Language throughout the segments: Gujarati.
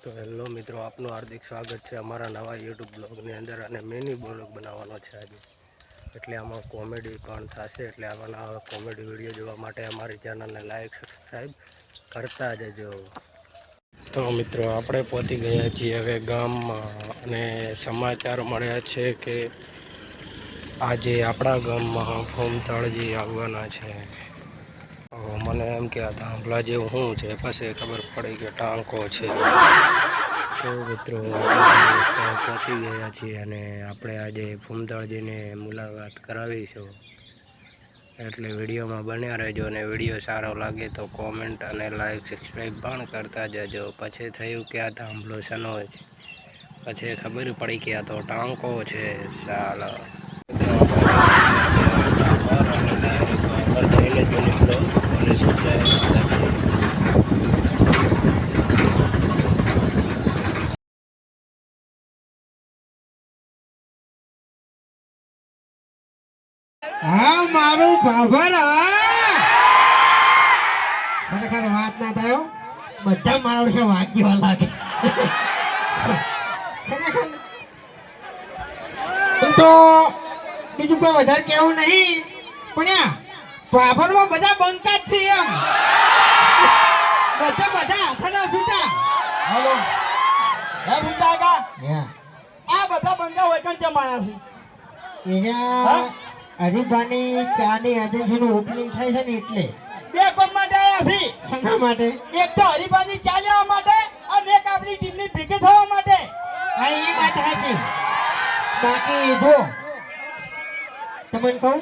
તો હેલો મિત્રો, આપનું હાર્દિક સ્વાગત છે અમારા નવા યુટ્યુબ બ્લોગની અંદર. અને મિની બ્લોગ બનાવવાનો છે આજે, એટલે આમાં કોમેડી પણ થશે. એટલે આવા કોમેડી વિડીયો જોવા માટે અમારી ચેનલને લાઈક સબસ્ક્રાઈબ કરતા જજો. તો મિત્રો, આપણે પહોંચી ગયા છીએ હવે ગામમાં, અને સમાચાર મળ્યા છે કે આજે આપણા ગામમાં ફોમતાળજી આવવાના છે. મને એમ કે આ ધાંભલા જેવું શું છે, પછી ખબર પડી કે ટાંકો છે. તો મિત્રો, પહોંચી ગયા છીએ અને આપણે આજે ફોમતાળજીને મુલાકાત કરાવીશું. એટલે વિડીયોમાં બન્યા રહેજો, અને વિડીયો સારો લાગે તો કોમેન્ટ અને લાઈક સબસ્ક્રાઈબ પણ કરતા જજો. પછી થયું કે આ ધાંભલો શેનો છે, પછી ખબર પડી કે આ તો ટાંકો છે. ચાલો હા મારું ભાભર ખરેખર વાત ના થયો. બધા મારા વિશે વાત જેવા લાગે. ખરેખર તો બીજું કોઈ વધારે કેવું નહીં, પણ ભાભરમાં બધા બંકા જ છે એમ. બધા હાથના છૂટા. હેલો હે ભૂંડાગા, હે આ બધા બંગા વૈકણ જમાયા છે. એના હરીબાની ચાની એજન્સીનું ઓપનિંગ થાય છે ને, એટલે બે કોમ માટે આયા છે. શેના માટે? એક તો હરિભાની ચા લેવા માટે અને એક આપણી ટીમની ભેગી થવા માટે. હા, એ વાત સાચી. બાકી જો તમને કહું,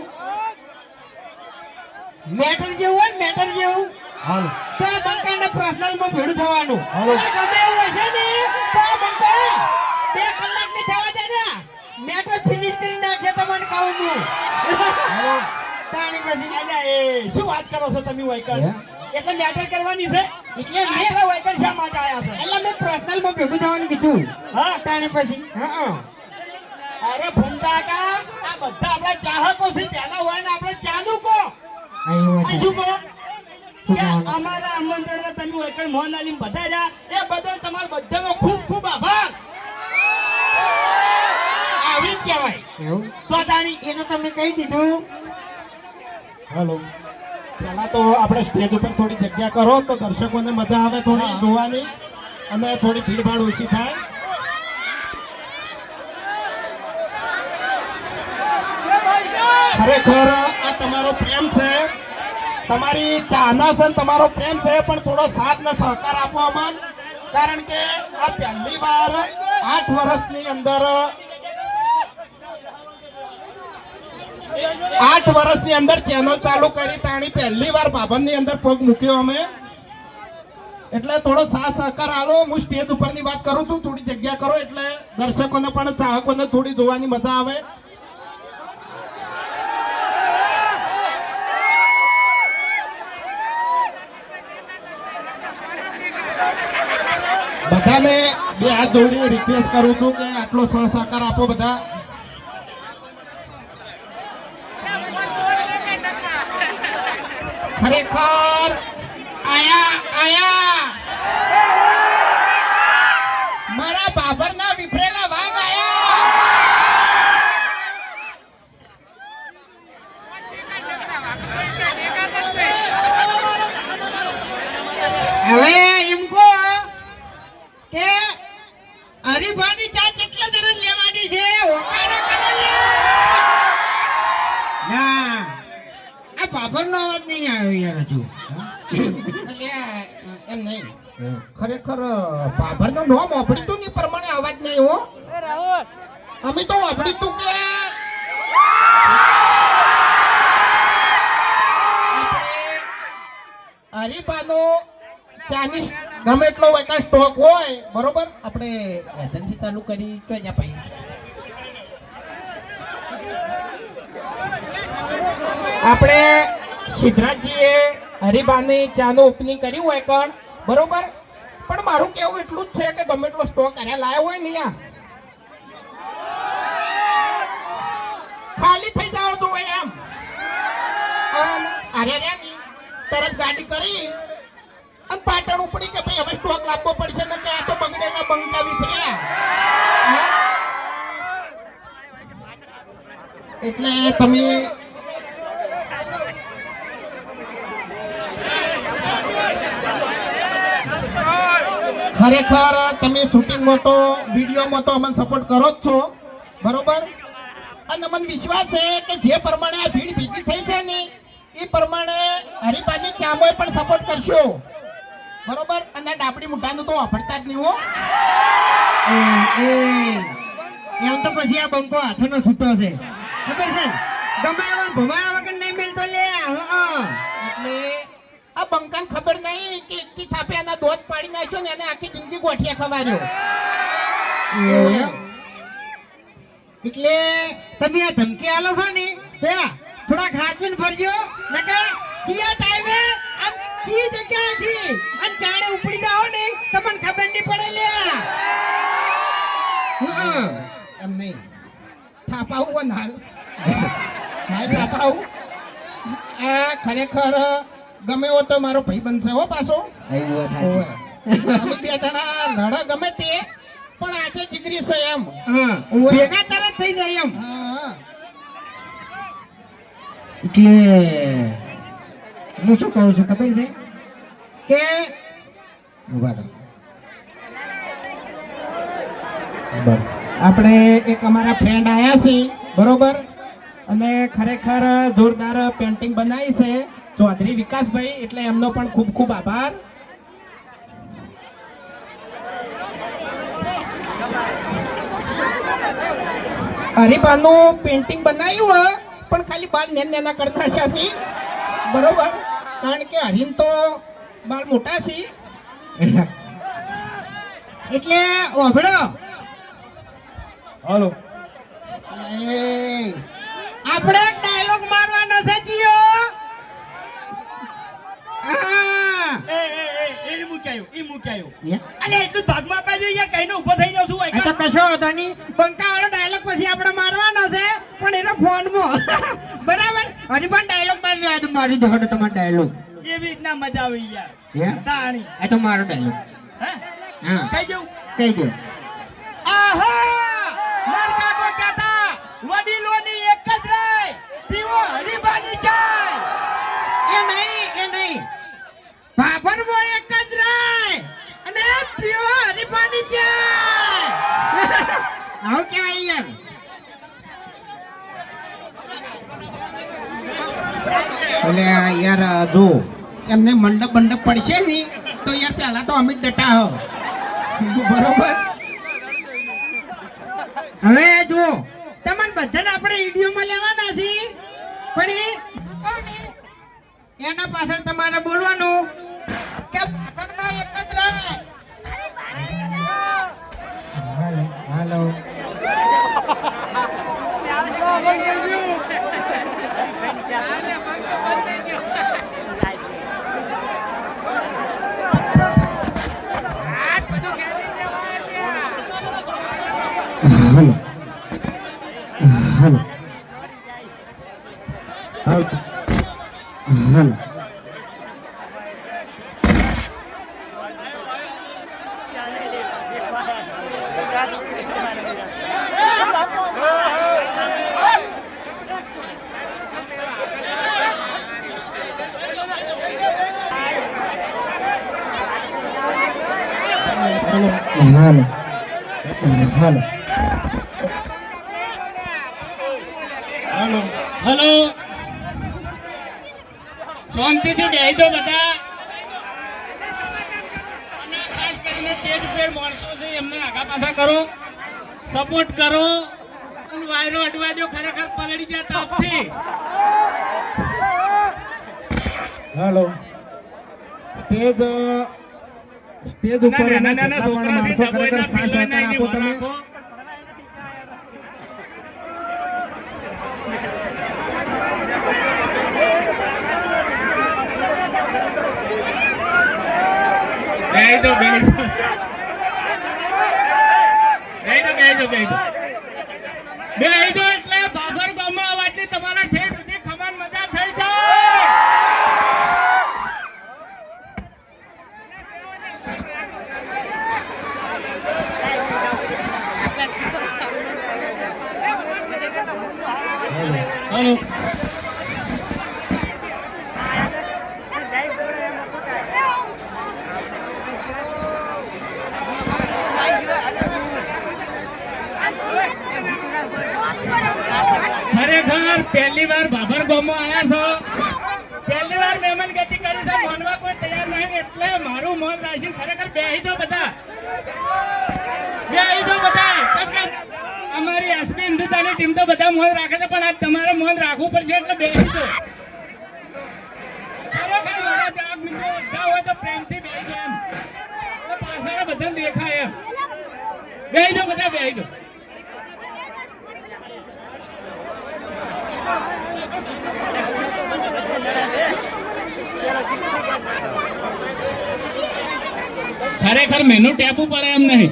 મેટર જેવું હોય ને, મેટર જેવું હાલ તો આ બંકાને પર્સનલમાં ભેડું થવાનું. હાલો. ગમે એવું હશે ને તો આ બંકા 2 કલાક ની થવા દે ને, મેટર ફિનિશ કરી નાખશે. તમને કહું હું તાણી પછી અલ્યા એ શું વાત કરો છો તમે વૈકણ? હે? એટલે મેટર કરવાની છે. એટલે આટલા વૈકણ શા માટે આયા છે? એટલે મેં પર્સનલમાં ભેગું થવાનું કીધું. હા, તાણી પછી હા અરે ભૂંડાગા, આ બધા આપણા ચાહકો છે. પહેલા હોય ને આપણે ચાનું કો આ શું કહો કે અમારા આમંત્રણને તમે વૈકણ મોહન આલીમ બધા રહ્યા, એ બદલ તમારો બધાનો ખૂબ ખૂબ આભાર. આવી જ કહેવાય એવું તો જાણી. એ તો તમે કહી દીધું. હેલો, પહેલા તો આપણે સ્ટેજ ઉપર થોડી જગ્યા કરો તો દર્શકોને મજા આવે થોડી જોવાની, અને થોડી ભીડભાડ ઓછી થાય. ખરેખર આ તમારો પ્રેમ છે, તમારી ચાહના છે, તમારો પ્રેમ છે, પણ થોડો સાથ ને સહકાર આપો અમને. કારણ કે આ પહેલી વાર 8 વર્ષની અંદર 8 વર્ષની અંદર ચેનલ ચાલુ કરી, તાણી પહેલી વાર ભાભરની અંદર પગ મૂક્યો અમે. એટલે થોડો સાથ સહકાર આલો. હું સ્ટેજ ઉપરની વાત કરું છું, થોડી જગ્યા કરો એટલે દર્શકોને પણ ચાહકોને થોડી જોવાની મજા આવે. બધાને 2 હાથ જોડી રિક્વેસ્ટ કરું છું કે આટલો સહકાર આપો બધા. ખરેખર આયા મારા બાબરના વિફરેલા વાઘ આયા. હવે એમ કહો કે હરીભાની ચા કેટલા જણા લેવાની છે? ઓકારો કરો લે. ના, આ બાબરનો અવાજ નહીં આવ્યો યાર હજુ. એમ નહીં, ખરેખર બાબરનું નામ વાપરીતું ને પ્રમાણે અવાજ નહીં હો. અમે તો વાપરીતું કે આપણે હરીબાનો ચાની ગમે એટલો વૈકા સ્ટોક હોય, બરોબર, આપણે એજન્સી ચાલુ કરી તો અહીંયા ભાઈ આપણે સિદ્ધરાજજીએ હરિબાની ચાનું ઓપનિંગ કર્યું હોય કણ, બરોબર. પણ મારું કેવું એટલું જ છે કે ગમે એટલો સ્ટોક અહીંયા લાવ્યો હોય ને યા ખાલી થઈ જાવ તો એમ. અરે રે તરત ગાડી કરી અને પાટણ ઉપડી કે ભાઈ હવે સ્ટોક લાવવો પડશે ને કે આ તો બગડેલા એટલે તમે ખરેખર તમે શૂટિંગમાં તો વિડીયોમાં તો અમને સપોર્ટ કરો જ છો બરોબર અને મને વિશ્વાસ છે કે જે પ્રમાણે આ ભીડ ભેગી થઈ છે ને એ પ્રમાણે હરિભાઈની ચામોય પણ સપોર્ટ કરશો બરોબર અને ડાબડી મુઠાનું તો વાપરતા જ નહીં હો એમ તો પછી આ બંકો હાથોનો છૂટો છે ખબર છે ગમે એવા ભમાયા વગર નહીં મિલતો લે એટલે આ બંકાને ખબર નહીં કે એકથી થાપે એના દોત પાડી નાખ્યો ને એને આખી જિંદગી ગોઠિયા ખવાર્યો એટલે તમે આ ધમકી આલો છો ને થોડા ખાચીને ફરજો નકર ચિયા ટાઈમે આમ ચી જગ્યાએથી અને ચાણે ઉપડી જાઓ ને તમને ખબર નહીં પડે લે એમ નહીં થાપાવું વનાલ હાલ થાપાવું આ ખરેખર ગમે એવો તો મારો ભાઈ બનશે હો પાછો ઓવે. અમે બે જણા લડા ગમે તે પણ આજે જીગરી છે એમ ઓવે. ભેગા તરત થઈ જાય એમ હા એટલે હું શું કહું છું ખબર છે કે આપણે એક અમારા ફ્રેન્ડ આયા છે બરોબર અને ખરેખર જોરદાર પેન્ટિંગ બનાવી છે ચૌધરી વિકાસભાઈ એટલે એમનો પણ ખૂબ ખૂબ આભાર હરિભાનું પેન્ટિંગ બનાવ્યું હોય પણ ખાલી બાલ નેના કરના છે બરોબર કારણ કે હરીન તો બાલ મોટા છે એટલે ઓભળો હાલો આપણે ડાયલોગ મારવાનો છે જીઓ એ મૂક્યાયો અલે એટલું ભાગમાં આપવા જોઈએ કઈનો ઊભો થઈ જાવ છું આ તો કશો હતો નહીં બંકા વાળો ડાયલોગ પછી આપણે મારવાનો છે પણ એનો ફોનમાં બરાબર હજી પણ ડાયલોગ મારી યાદ મારી દો તમારો ડાયલોગ એવી રીતના મજા આવી યાર હે તાણી આ તો મારો ડાયલોગ હે હા કઈ દઉં કહી દો આહા મારા કાકો કહેતા વડીલોની એક જ રાય પીવો હરીબાની ચાય એ નહીં બાબર મો એક જ રાય અને પીઓ હરીફાની ચાય આવું કેવાય યાર એટલે યાર જો એમને મંડપ બંડપ પડશે ને તો યાર પહેલા તો અમિત ડટા હો બરોબર હવે જુઓ તમને બધાને આપણે વિડીયોમાં લેવાના છે પણ એના પાછળ તમારે બોલવાનું કે બાબરનો એક જ રાય હાલો હેલો શાંતિથી બેહી દો બધા અને ખાસ કરીને સ્ટેજ ઉપર માણસો છે એમને આગા પાછા કરો સપોર્ટ કરો અને વાયરો અડવા દો ખરેખર પલળી જાય તાપથી હેલો સ્ટેજ ઉપર નાના છોકરા છે ખરેખર સાથ સહકાર આપો તમે બેહી દો એટલે બાબર ગામમાં અવાજની તમારા ઠેઠ સુધી ખમાન મજા થઈ જાય ચાલો. ખરેખર પહેલી વાર બાબર ગામમાં આવ્યા છો, પહેલી વાર મહેમાન ગતિ કરી છે, માનવા કોઈ તૈયાર નહીં, એટલે મારું મન રાખી ખરેખર બેહી દો બધા, બેહી દો બધા. કેમ કે અમારી એસપી હિન્દુસ્તાની ટીમ તો બધા મોન રાખે છે, પણ આજ તમારે મોન રાખવું પડશે, એટલે બેહી દો. ખરેખર મારા ચાહક મિત્રો બધા હોય તો પ્રેમથી બેહી દો, એમ તો પાછળ બધાને દેખાય એમ. બેહી દો બધા, બેહી દો. ખરેખર મેનુ ટેપવું પડે એમ નહીં.